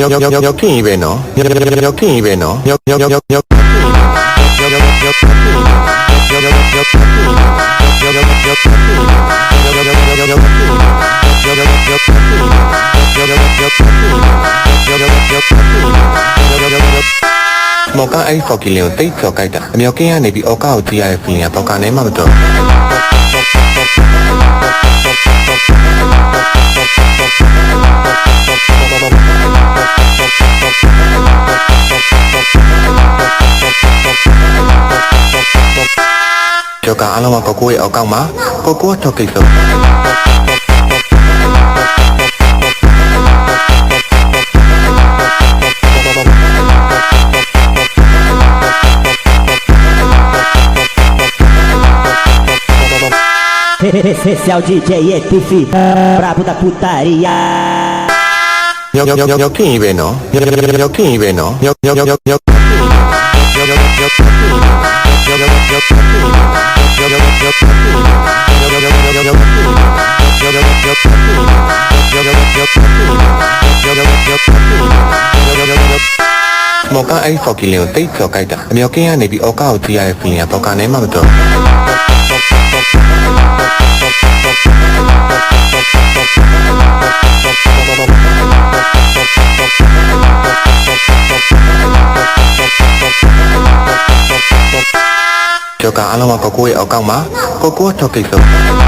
ရောက်ခင်ကြီးပဲနော်ရောက်ခင်ကြီးပဲနော်ရောက်မော်ကအဲ့ဖော်ကီလင်ကိုတိတ်ကျော်ကြိုက်တာအမြောက်ကင်းကနေပြီးအော်ကာကိုကြည့်ရတဲ့ feeling ကပေါကာနဲ့မှမတော်ကျော်ကအားလုံးကကိုကိုရဲ့အောက်ကောက်မှာကိုကိုထောက်ကိစ္စEsse é o DJ ETF Brabo da putaria ရောက်ခင်ကြီးပဲနော်ရောက်ခင်ကြီးပဲနော်မော်ကအဲ့ဖော်ကီလင်ကိုတိတ်ကျော်ကြိုက်တာအမြောက်ကင်းကနေပြီးအော်ကာကိုကြည့်ရတဲ့ feeling ကပေါကာနဲ့မှမတော်ကျော်ကအားလုံးကကိုကိုရဲ့အောက်ကောက်မှာကိုကိုထောက်ကိစ္စ